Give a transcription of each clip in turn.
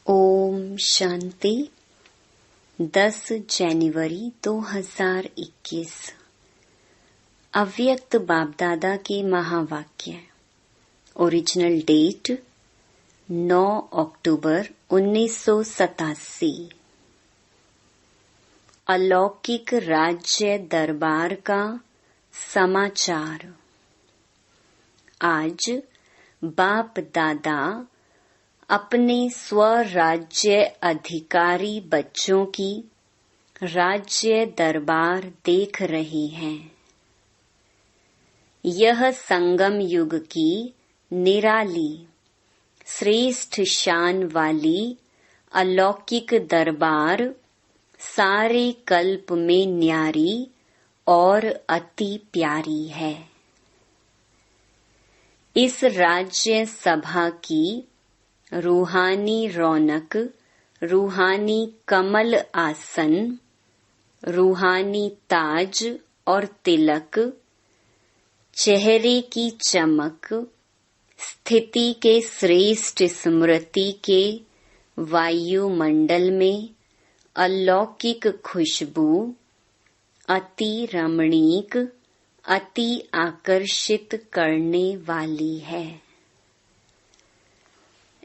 ओम शांति। 10 जनवरी 2021 अव्यक्त बाप दादा के महावाक्य। ओरिजिनल डेट 9 अक्टूबर 1987। अलौकिक राज्य दरबार का समाचार। आज बाप दादा अपने स्वराज्य अधिकारी बच्चों की राज्य दरबार देख रहे हैं। यह संगम युग की निराली श्रेष्ठ शान वाली अलौकिक दरबार सारे कल्प में न्यारी और अति प्यारी है। इस राज्य सभा की रूहानी रौनक, रूहानी कमल आसन, रूहानी ताज और तिलक, चेहरे की चमक, स्थिति के श्रेष्ठ स्मृति के वायुमंडल में अलौकिक खुशबू अति रमणीक, अति आकर्षित करने वाली है।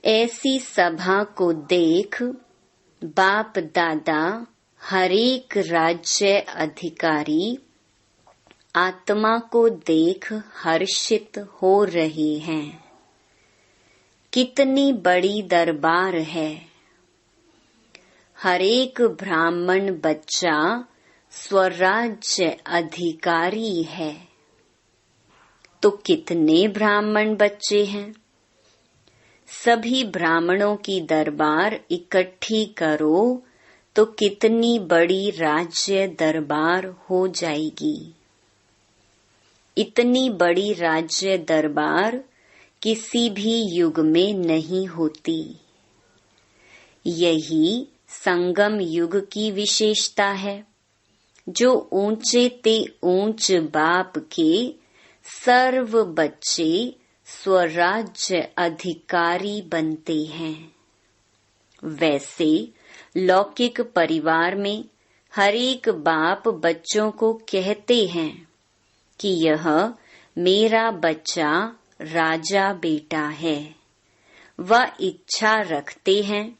ऐसी सभा को देख बाप दादा हरेक राज्य अधिकारी आत्मा को देख हर्षित हो रहे हैं। कितनी बड़ी दरबार है। हरेक ब्राह्मण बच्चा स्वराज्य अधिकारी है। तो कितने ब्राह्मण बच्चे हैं? सभी ब्राह्मणों की दरबार इकट्ठी करो तो कितनी बड़ी राज्य दरबार हो जाएगी। इतनी बड़ी राज्य दरबार किसी भी युग में नहीं होती। यही संगम युग की विशेषता है, जो ऊंचे ते ऊंच बाप के सर्व बच्चे स्वराज्य अधिकारी बनते हैं। वैसे लौकिक परिवार में हरेक बाप बच्चों को कहते हैं कि यह मेरा बच्चा राजा बेटा है। वह इच्छा रखते हैं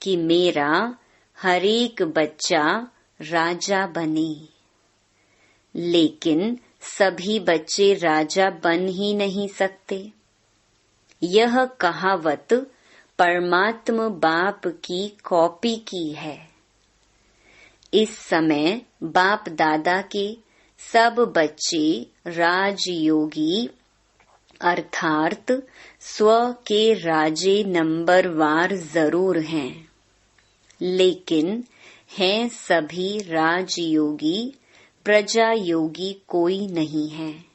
कि मेरा हरेक बच्चा राजा बने। लेकिन सभी बच्चे राजा बन ही नहीं सकते। यह कहावत परमात्मा बाप की कॉपी की है। इस समय बाप दादा के सब बच्चे राजयोगी अर्थात स्व के राजे नंबरवार जरूर हैं, लेकिन हैं सभी राजयोगी, प्रजा योगी कोई नहीं है।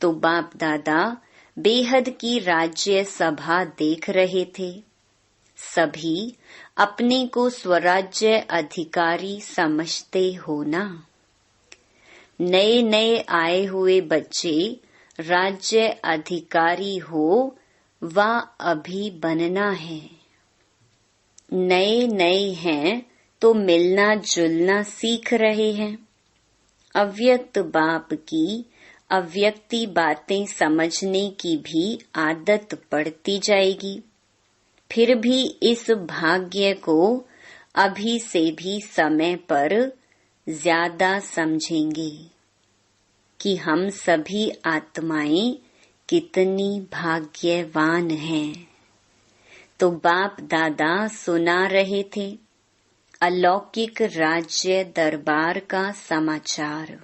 तो बाप दादा बेहद की राज्य सभा देख रहे थे। सभी अपने को स्वराज्य अधिकारी समझते हो ना। नए नए आए हुए बच्चे राज्य अधिकारी हो व अभी बनना है। नए नए हैं तो मिलना जुलना सीख रहे हैं। अव्यक्त बाप की अव्यक्ति बातें समझने की भी आदत पड़ती जाएगी। फिर भी इस भाग्य को अभी से भी समय पर ज्यादा समझेंगे कि हम सभी आत्माएं कितनी भाग्यवान हैं। तो बाप दादा सुना रहे थे अलौकिक राज्य दरबार का समाचार।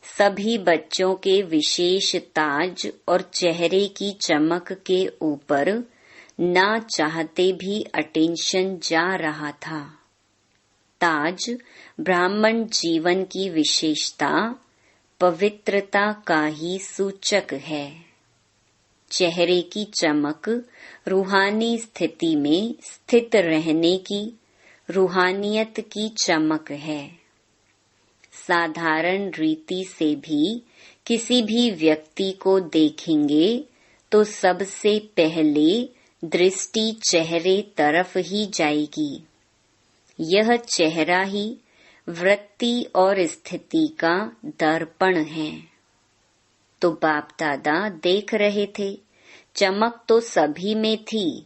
सभी बच्चों के विशेष ताज और चेहरे की चमक के ऊपर ना चाहते भी अटेंशन जा रहा था। ताज ब्राह्मण जीवन की विशेषता, पवित्रता का ही सूचक है। चेहरे की चमक रूहानी स्थिति में स्थित रहने की, रूहानियत की चमक है। साधारण रीति से भी किसी भी व्यक्ति को देखेंगे तो सबसे पहले दृष्टि चेहरे तरफ ही जाएगी। यह चेहरा ही वृत्ति और स्थिति का दर्पण है। तो बाप दादा देख रहे थे, चमक तो सभी में थी,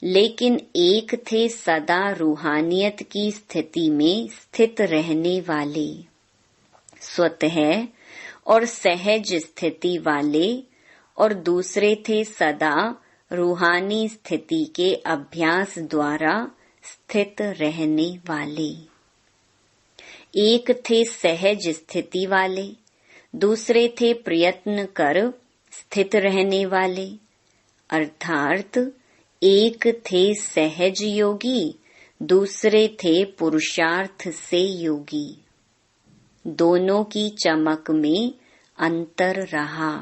लेकिन एक थे सदा रूहानियत की स्थिति में स्थित रहने वाले, स्वतः और सहज स्थिति वाले, और दूसरे थे सदा रूहानी स्थिति के अभ्यास द्वारा स्थित रहने वाले। एक थे सहज स्थिति वाले, दूसरे थे प्रयत्न कर स्थित रहने वाले, अर्थात एक थे सहज योगी, दूसरे थे पुरुषार्थ से योगी। दोनों की चमक में अंतर रहा।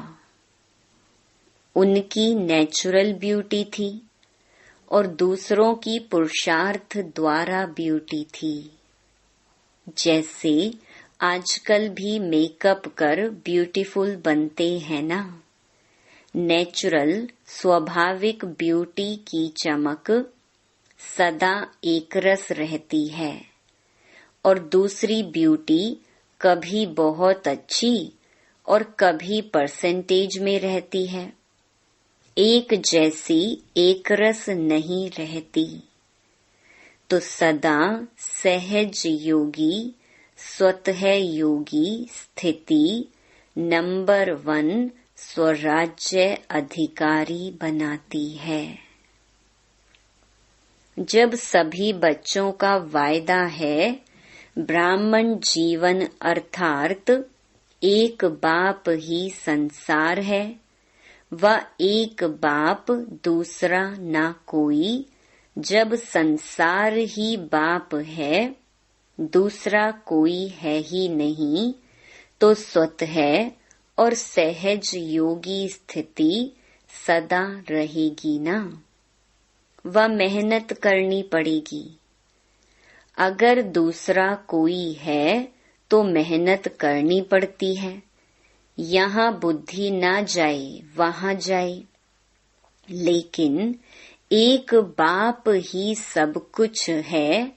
उनकी नेचुरल ब्यूटी थी और दूसरों की पुरुषार्थ द्वारा ब्यूटी थी। जैसे आजकल भी मेकअप कर ब्यूटीफुल बनते हैं ना। नेचुरल स्वाभाविक ब्यूटी की चमक सदा एकरस रहती है और दूसरी ब्यूटी कभी बहुत अच्छी और कभी परसेंटेज में रहती है। एक जैसी एकरस नहीं रहती। तो सदा सहज योगी, स्वतः योगी स्थिति नंबर 1 स्वराज्य अधिकारी बनाती है। जब सभी बच्चों का वायदा है ब्राह्मण जीवन अर्थात एक बाप ही संसार है, व एक बाप दूसरा ना कोई। जब संसार ही बाप है, दूसरा कोई है ही नहीं, तो स्वतः और सहज योगी स्थिति सदा रहेगी ना। वह मेहनत करनी पड़ेगी। अगर दूसरा कोई है तो मेहनत करनी पड़ती है। यहाँ बुद्धि ना जाए वहाँ जाए, लेकिन एक बाप ही सब कुछ है,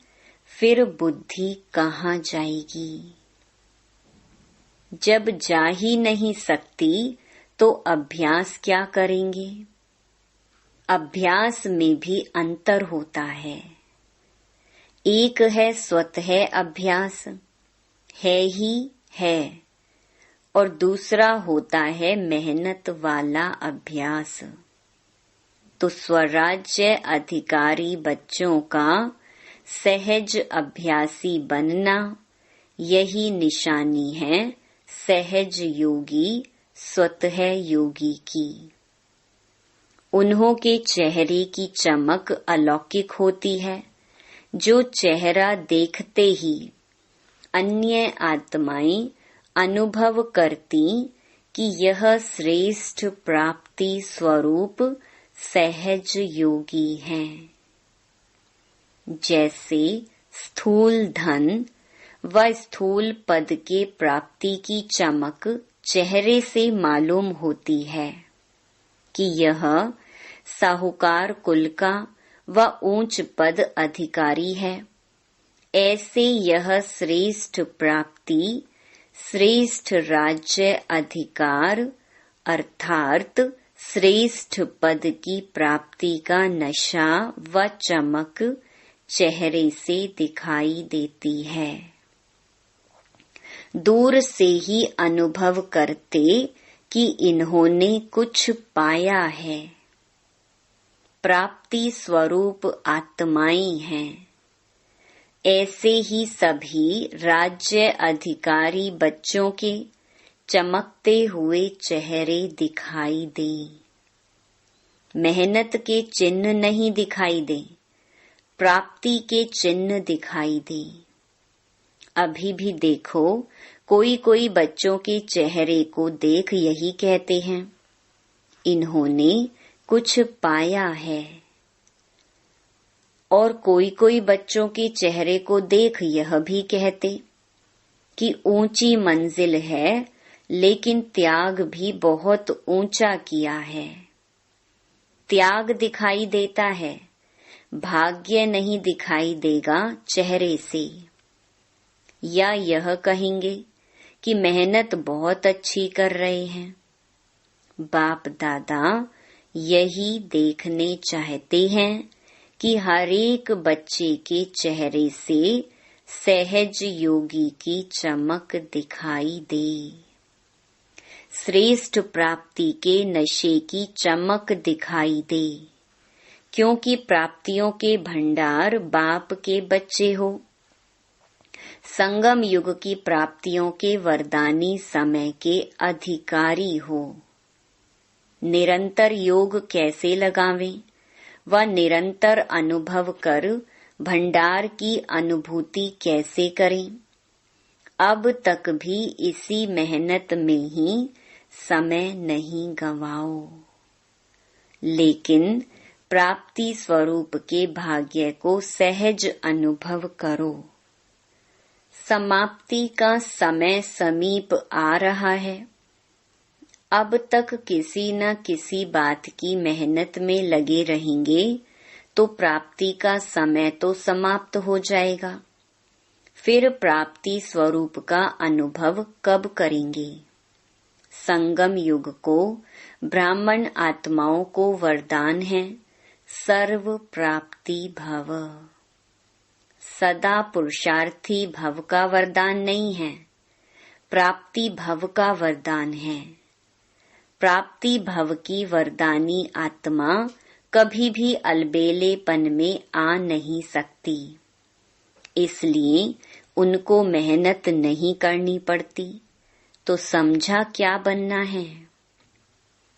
फिर बुद्धि कहाँ जाएगी। जब जा ही नहीं सकती तो अभ्यास क्या करेंगे। अभ्यास में भी अंतर होता है। एक है स्वतः अभ्यास, है ही है, और दूसरा होता है मेहनत वाला अभ्यास। तो स्वराज्य अधिकारी बच्चों का सहज अभ्यासी बनना, यही निशानी है सहज योगी स्वतः योगी की। उन्हों के चेहरे की चमक अलौकिक होती है, जो चेहरा देखते ही अन्य आत्माएं अनुभव करती कि यह श्रेष्ठ प्राप्ति स्वरूप सहज योगी हैं। जैसे स्थूल धन व स्थूल पद के प्राप्ति की चमक चेहरे से मालूम होती है कि यह साहूकार कुल का व ऊंच पद अधिकारी है। ऐसे यह श्रेष्ठ प्राप्ति, श्रेष्ठ राज्य अधिकार अर्थात श्रेष्ठ पद की प्राप्ति का नशा व चमक चेहरे से दिखाई देती है। दूर से ही अनुभव करते कि इन्होंने कुछ पाया है। प्राप्ति स्वरूप आत्माएं हैं। ऐसे ही सभी राज्य अधिकारी बच्चों के चमकते हुए चेहरे दिखाई दें। मेहनत के चिन्ह नहीं दिखाई दें, प्राप्ति के चिन्ह दिखाई दें। अभी भी देखो, कोई कोई बच्चों के चेहरे को देख यही कहते हैं, इन्होंने कुछ पाया है। और कोई कोई बच्चों के चेहरे को देख यह भी कहते कि ऊंची मंजिल है, लेकिन त्याग भी बहुत ऊंचा किया है। त्याग दिखाई देता है, भाग्य नहीं दिखाई देगा चेहरे से। या यह कहेंगे कि मेहनत बहुत अच्छी कर रहे हैं। बाप दादा यही देखने चाहते हैं कि हर एक बच्चे के चेहरे से सहज योगी की चमक दिखाई दे, श्रेष्ठ प्राप्ति के नशे की चमक दिखाई दे, क्योंकि प्राप्तियों के भंडार बाप के बच्चे हो। संगम युग की प्राप्तियों के वरदानी समय के अधिकारी हो। निरंतर योग कैसे लगावें, व निरंतर अनुभव कर भंडार की अनुभूति कैसे करें। अब तक भी इसी मेहनत में ही समय नहीं गंवाओ, लेकिन प्राप्ति स्वरूप के भाग्य को सहज अनुभव करो। समाप्ति का समय समीप आ रहा है। अब तक किसी न किसी बात की मेहनत में लगे रहेंगे तो प्राप्ति का समय तो समाप्त हो जाएगा। फिर प्राप्ति स्वरूप का अनुभव कब करेंगे। संगम युग को ब्राह्मण आत्माओं को वरदान है, सर्व प्राप्ति भव। सदा पुरुषार्थी भव का वरदान नहीं है, प्राप्ति भव का वरदान है। प्राप्ति भव की वरदानी आत्मा कभी भी अलबेलेपन में आ नहीं सकती, इसलिए उनको मेहनत नहीं करनी पड़ती। तो समझा क्या बनना है।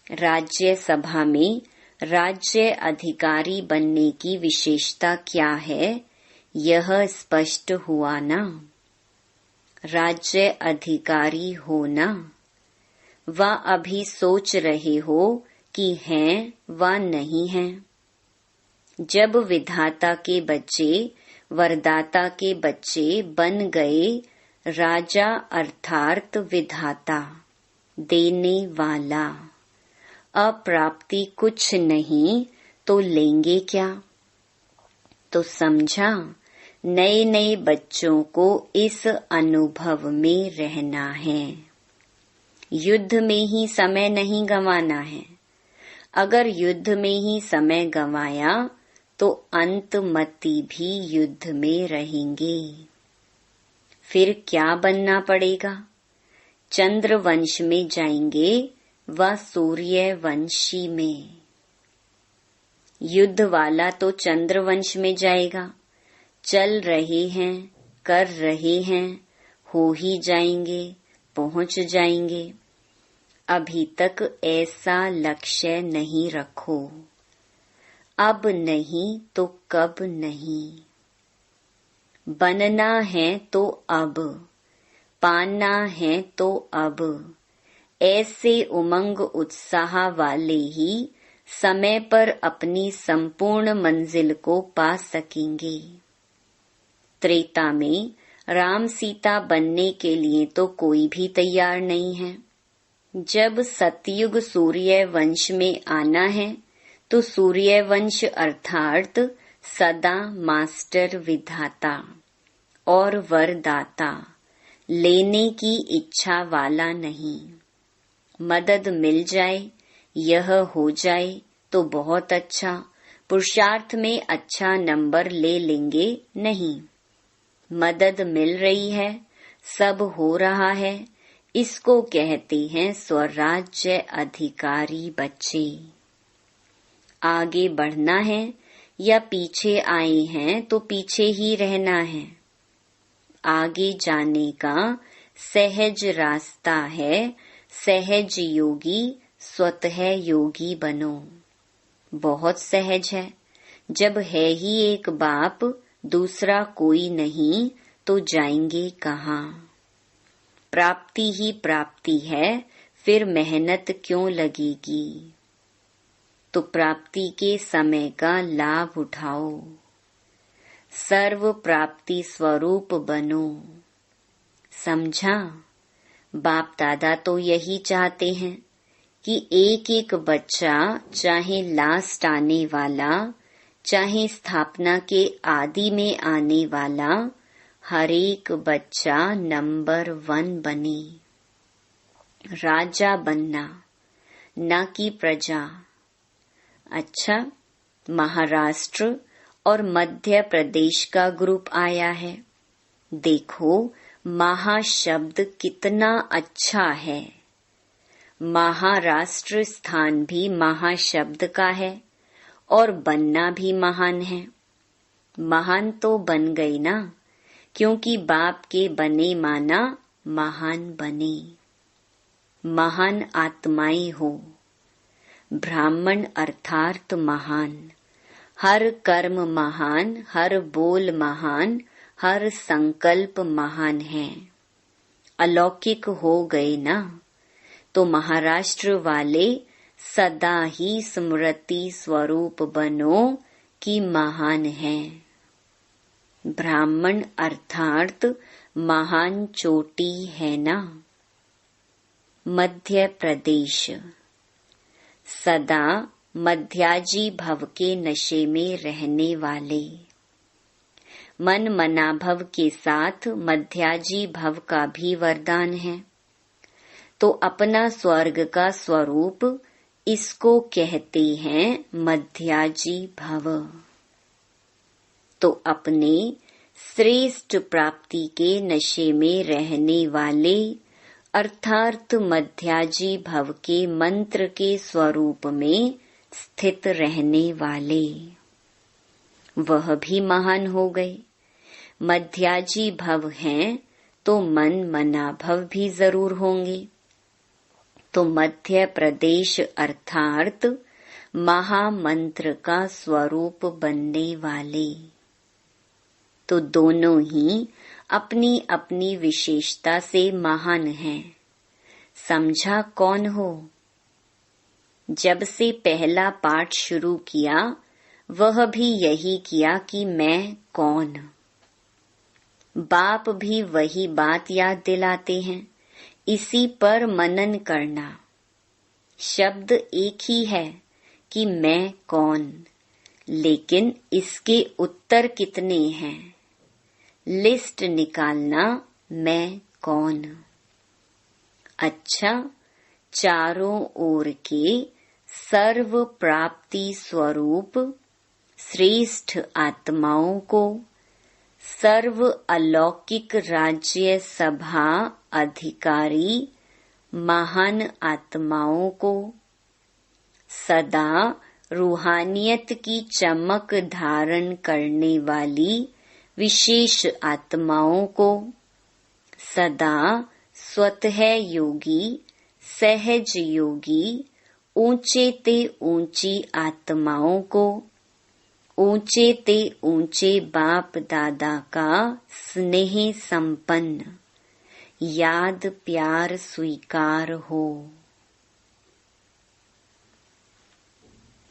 राज्य सभा में राज्य अधिकारी बनने की विशेषता क्या है, यह स्पष्ट हुआ ना। राज्य अधिकारी होना, व अभी सोच रहे हो कि हैं व नहीं हैं। जब विधाता के बच्चे वरदाता के बच्चे बन गए, राजा अर्थात विधाता, देने वाला, अप्राप्ति कुछ नहीं तो लेंगे क्या। तो समझा, नए नए बच्चों को इस अनुभव में रहना है। युद्ध में ही समय नहीं गंवाना है। अगर युद्ध में ही समय गंवाया तो अंतमति भी युद्ध में रहेंगे। फिर क्या बनना पड़ेगा। चंद्र वंश में जाएंगे व सूर्य वंशी में। युद्ध वाला तो चंद्र वंश में जाएगा। चल रहे हैं, कर रहे हैं, हो ही जाएंगे, पहुंच जाएंगे। अभी तक ऐसा लक्ष्य नहीं रखो। अब नहीं तो कब नहीं। बनना है तो अब, पाना है तो अब। ऐसे उमंग उत्साह वाले ही समय पर अपनी संपूर्ण मंजिल को पा सकेंगे। त्रेता में राम सीता बनने के लिए तो कोई भी तैयार नहीं है। जब सतयुग सूर्य वंश में आना है तो सूर्य वंश अर्थात सदा मास्टर विधाता और वरदाता, लेने की इच्छा वाला नहीं। मदद मिल जाए, यह हो जाए तो बहुत अच्छा, पुरुषार्थ में अच्छा नंबर ले लेंगे नहीं। मदद मिल रही है, सब हो रहा है, इसको कहते हैं स्वराज्य अधिकारी बच्चे। आगे बढ़ना है या पीछे आए हैं तो पीछे ही रहना है। आगे जाने का सहज रास्ता है, सहज योगी स्वतः योगी बनो। बहुत सहज है। जब है ही एक बाप, दूसरा कोई नहीं, तो जाएंगे कहाँ। प्राप्ति ही प्राप्ति है, फिर मेहनत क्यों लगेगी। तो प्राप्ति के समय का लाभ उठाओ। सर्व प्राप्ति स्वरूप बनो। समझा। बाप दादा तो यही चाहते हैं कि एक एक बच्चा, चाहे लास्ट आने वाला, चाहे स्थापना के आदि में आने वाला, हर एक बच्चा नंबर 1 बने। राजा बनना, न कि प्रजा। अच्छा, महाराष्ट्र और मध्य प्रदेश का ग्रुप आया है। देखो महाशब्द कितना अच्छा है। महाराष्ट्र स्थान भी महाशब्द का है और बनना भी महान है। महान तो बन गई ना, क्योंकि बाप के बने माना महान बने। महान आत्माएं हो। ब्राह्मण अर्थात महान। हर कर्म महान, हर बोल महान, हर संकल्प महान है। अलौकिक हो गए ना, तो महाराष्ट्र वाले सदा ही स्मृति स्वरूप बनो कि महान है। ब्राह्मण अर्थात महान चोटी है ना। मध्य प्रदेश सदा मध्याजी भव के नशे में रहने वाले। मन मनाभव के साथ मध्याजी भव का भी वरदान है। तो अपना स्वर्ग का स्वरूप, इसको कहते हैं मध्याजी भव। तो अपने श्रेष्ठ प्राप्ति के नशे में रहने वाले अर्थात मध्याजी भव के मंत्र के स्वरूप में स्थित रहने वाले, वह भी महान हो गए। मध्याजी भव हैं तो मन मनाभव भी जरूर होंगे। तो मध्य प्रदेश अर्थात महामंत्र का स्वरूप बनने वाले। तो दोनों ही अपनी अपनी विशेषता से महान हैं। समझा कौन हो? जब से पहला पाठ शुरू किया, वह भी यही किया कि मैं कौन। बाप भी वही बात याद दिलाते हैं, इसी पर मनन करना। शब्द एक ही है कि मैं कौन, लेकिन इसके उत्तर कितने हैं? लिस्ट निकालना, मैं कौन। अच्छा, चारों ओर के सर्व प्राप्ति स्वरूप श्रेष्ठ आत्माओं को, सर्व अलौकिक राज्य सभा अधिकारी महान आत्माओं को, सदा रूहानियत की चमक धारण करने वाली विशेष आत्माओं को, सदा स्वतः योगी, सहज योगी, ऊंचे ते ऊंची आत्माओं को, ऊंचे ते ऊंचे बाप दादा का स्नेह संपन्न याद प्यार स्वीकार हो।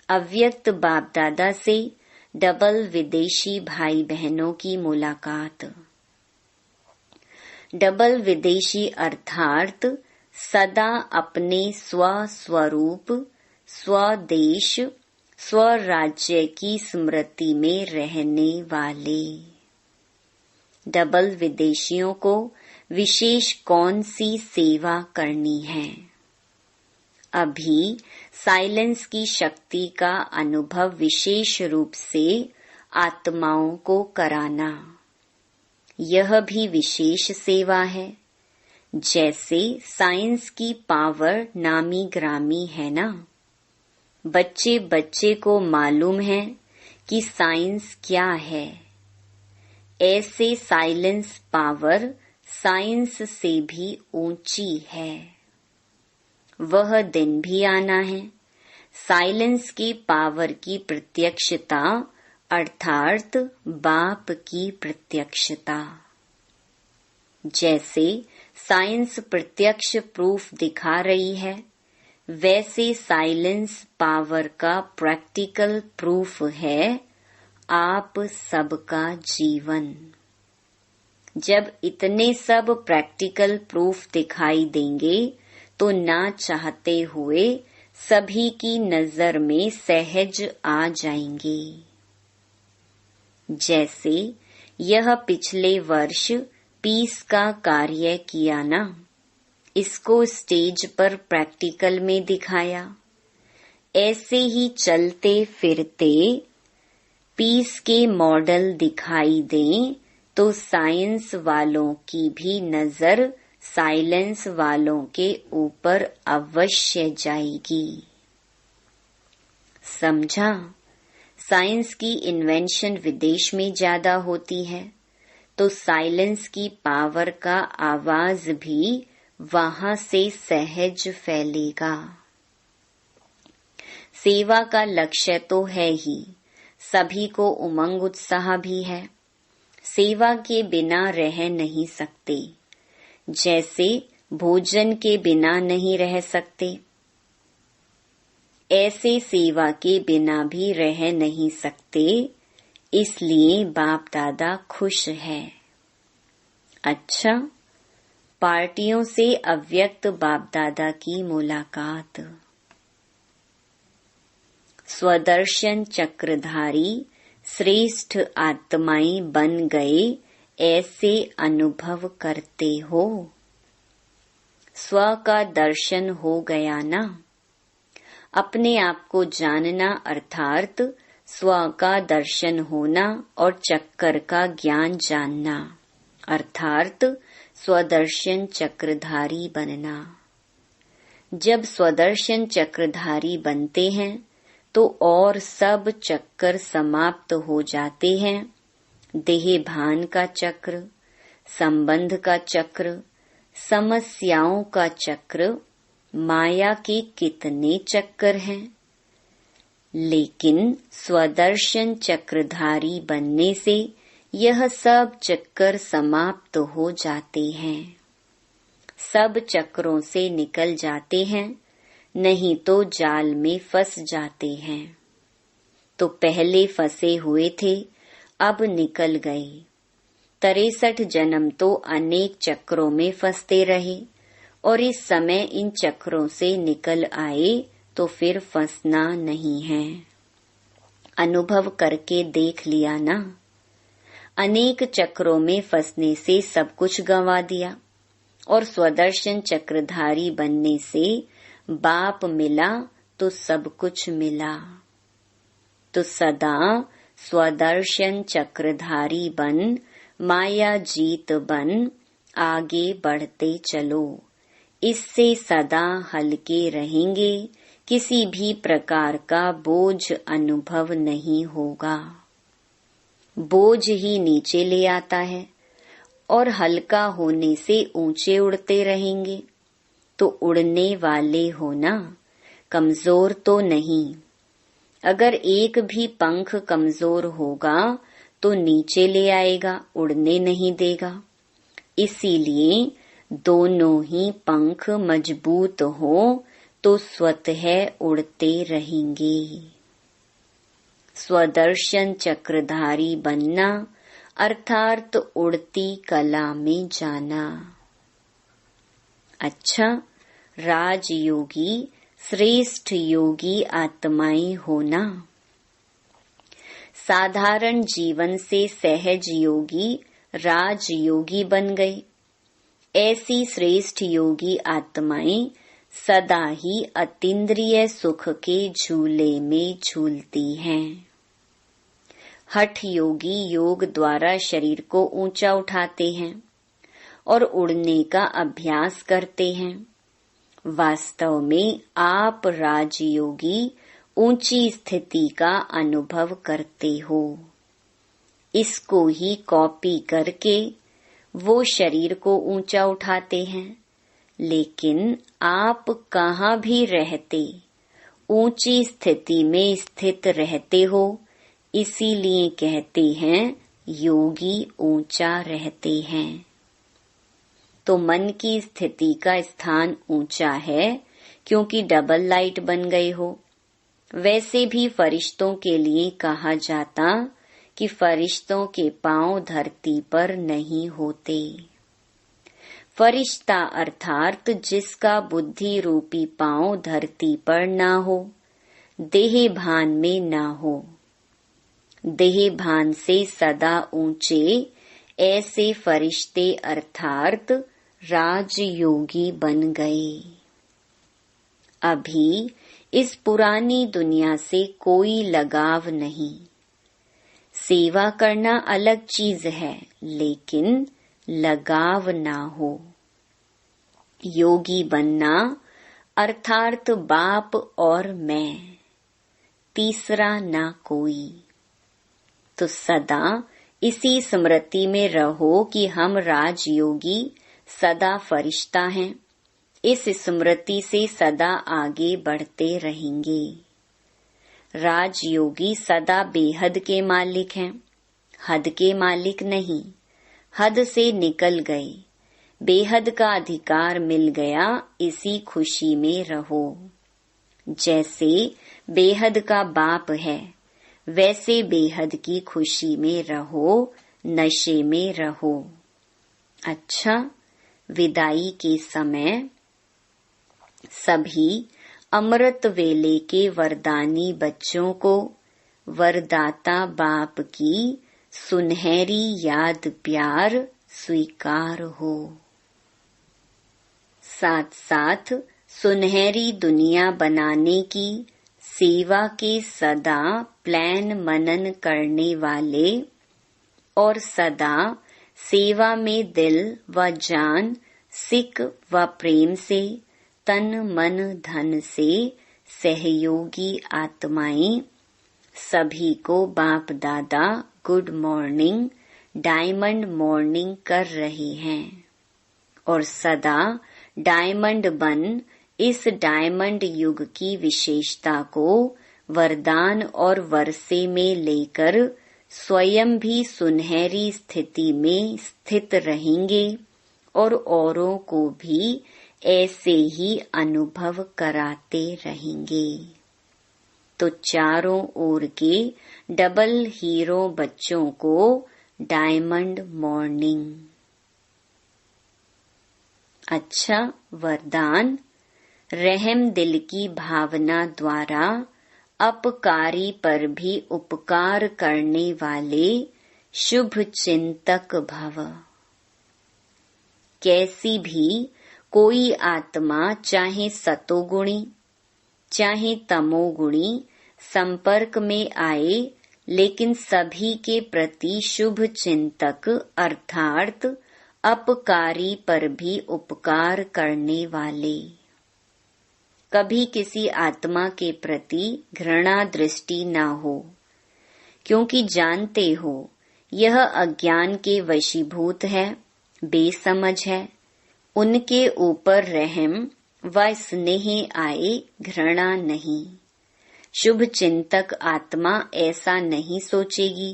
अव्यक्त बाप दादा से डबल विदेशी भाई बहनों की मुलाकात। डबल विदेशी अर्थात सदा अपने स्वस्वरूप, स्वदेश, स्वराज्य की स्मृति में रहने वाले। डबल विदेशियों को विशेष कौन सी सेवा करनी है? अभी साइलेंस की शक्ति का अनुभव विशेष रूप से आत्माओं को कराना, यह भी विशेष सेवा है। जैसे साइंस की पावर नामी ग्रामी है ना। बच्चे बच्चे को मालूम है कि साइंस क्या है। ऐसे साइलेंस पावर साइंस से भी ऊंची है। वह दिन भी आना है। साइलेंस की पावर की प्रत्यक्षता अर्थात बाप की प्रत्यक्षता। जैसे साइंस प्रत्यक्ष प्रूफ दिखा रही है, वैसे साइलेंस पावर का प्रैक्टिकल प्रूफ है आप सबका जीवन। जब इतने सब प्रैक्टिकल प्रूफ दिखाई देंगे तो ना चाहते हुए सभी की नजर में सहज आ जाएंगे। जैसे यह पिछले वर्ष पीस का कार्य किया ना, इसको स्टेज पर प्रैक्टिकल में दिखाया। ऐसे ही चलते फिरते पीस के मॉडल दिखाई दें तो साइंस वालों की भी नजर साइलेंस वालों के ऊपर अवश्य जाएगी। समझा? साइंस की इन्वेंशन विदेश में ज्यादा होती है, तो साइलेंस की पावर का आवाज भी वहां से सहज फैलेगा। सेवा का लक्ष्य तो है ही, सभी को उमंग उत्साह भी है। सेवा के बिना रह नहीं सकते, जैसे भोजन के बिना नहीं रह सकते, ऐसे सेवा के बिना भी रह नहीं सकते। इसलिए बाप दादा खुश है। अच्छा, पार्टियों से अव्यक्त बाप दादा की मुलाकात। स्वदर्शन चक्रधारी श्रेष्ठ आत्माएं बन गए, ऐसे अनुभव करते हो। स्व का दर्शन हो गया ना। अपने आप को जानना अर्थात स्व का दर्शन होना और चक्कर का ज्ञान जानना अर्थात स्वदर्शन चक्रधारी बनना। जब स्वदर्शन चक्रधारी बनते हैं तो और सब चक्कर समाप्त हो जाते हैं। देह भान का चक्र, संबंध का चक्र, समस्याओं का चक्र, माया के कितने चक्कर हैं। लेकिन स्वदर्शन चक्रधारी बनने से यह सब चक्कर समाप्त हो जाते हैं। सब चक्रों से निकल जाते हैं, नहीं तो जाल में फंस जाते हैं। तो पहले फंसे हुए थे, अब निकल गए। 63 जन्म तो अनेक चक्रों में फंसते रहे और इस समय इन चक्रों से निकल आए तो फिर फंसना नहीं है। अनुभव करके देख लिया ना। अनेक चक्रों में फंसने से सब कुछ गंवा दिया और स्वदर्शन चक्रधारी बनने से बाप मिला तो सब कुछ मिला। तो सदा स्वदर्शन चक्रधारी बन, माया जीत बन, आगे बढ़ते चलो। इससे सदा हल्के रहेंगे, किसी भी प्रकार का बोझ अनुभव नहीं होगा। बोझ ही नीचे ले आता है और हल्का होने से ऊंचे उड़ते रहेंगे। तो उड़ने वाले हो ना, कमजोर तो नहीं। अगर एक भी पंख कमजोर होगा तो नीचे ले आएगा, उड़ने नहीं देगा। इसीलिए दोनों ही पंख मजबूत हो तो स्वतः उड़ते रहेंगे। स्वदर्शन चक्रधारी बनना अर्थात उड़ती कला में जाना। अच्छा, राजयोगी श्रेष्ठ योगी आत्माएं होना। साधारण जीवन से सहज योगी राजयोगी बन गई। ऐसी श्रेष्ठ योगी आत्माएं सदा ही अतीन्द्रिय सुख के झूले में झूलती हैं। हठ योगी योग द्वारा शरीर को ऊंचा उठाते हैं और उड़ने का अभ्यास करते हैं। वास्तव में आप राजयोगी ऊंची स्थिति का अनुभव करते हो। इसको ही कॉपी करके वो शरीर को ऊंचा उठाते हैं। लेकिन आप कहाँ भी रहते ऊंची स्थिति में स्थित रहते हो, इसीलिए कहते हैं योगी ऊंचा रहते हैं। तो मन की स्थिति का स्थान ऊंचा है क्योंकि डबल लाइट बन गए हो। वैसे भी फरिश्तों के लिए कहा जाता कि फरिश्तों के पांव धरती पर नहीं होते। फरिश्ता अर्थात जिसका बुद्धि रूपी पांव धरती पर ना हो, देह भान में ना हो। देह भान से सदा ऊंचे ऐसे फरिश्ते अर्थात राजयोगी बन गए। अभी इस पुरानी दुनिया से कोई लगाव नहीं। सेवा करना अलग चीज है, लेकिन लगाव ना हो। योगी बनना अर्थात बाप और मैं, तीसरा ना कोई। तो सदा इसी स्मृति में रहो कि हम राजयोगी सदा फरिश्ता हैं। इस स्मृति से सदा आगे बढ़ते रहेंगे। राजयोगी सदा बेहद के मालिक हैं, हद के मालिक नहीं। हद से निकल गए, बेहद का अधिकार मिल गया, इसी खुशी में रहो। जैसे बेहद का बाप है, वैसे बेहद की खुशी में रहो, नशे में रहो। अच्छा, विदाई के समय सभी अमृत वेले के वरदानी बच्चों को वरदाता बाप की सुनहरी याद प्यार स्वीकार हो। साथ साथ सुनहरी दुनिया बनाने की सेवा के सदा प्लान मनन करने वाले और सदा सेवा में दिल व जान, सिक व प्रेम से, तन मन धन से सहयोगी आत्माएं सभी को बाप दादा गुड मॉर्निंग, डायमंड मॉर्निंग कर रहे हैं और सदा डायमंड बन इस डायमंड युग की विशेषता को वरदान और वर्षे में लेकर स्वयं भी सुनहरी स्थिति में स्थित रहेंगे और औरों को भी ऐसे ही अनुभव कराते रहेंगे। तो चारों ओर के डबल हीरो बच्चों को डायमंड मॉर्निंग। अच्छा वरदान, रहम दिल की भावना द्वारा अपकारी पर भी उपकार करने वाले शुभ चिंतक भव। कैसी भी कोई आत्मा चाहे सतोगुणी चाहे तमोगुणी संपर्क में आए, लेकिन सभी के प्रति शुभ चिंतक अर्थात अपकारी पर भी उपकार करने वाले। कभी किसी आत्मा के प्रति घृणा दृष्टि न हो, क्योंकि जानते हो यह अज्ञान के वशीभूत है, बेसमझ है। उनके ऊपर रहम व स्नेह आए, घृणा नहीं। शुभ चिंतक आत्मा ऐसा नहीं सोचेगी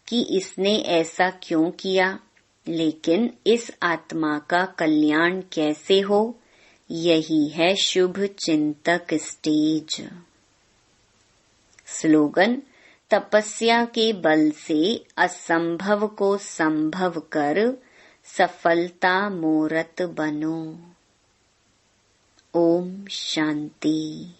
कि इसने ऐसा क्यों किया, लेकिन इस आत्मा का कल्याण कैसे हो, यही है शुभ चिंतक स्टेज। स्लोगन, तपस्या के बल से असंभव को संभव कर सफलता मूरत बनो। ओम शांति।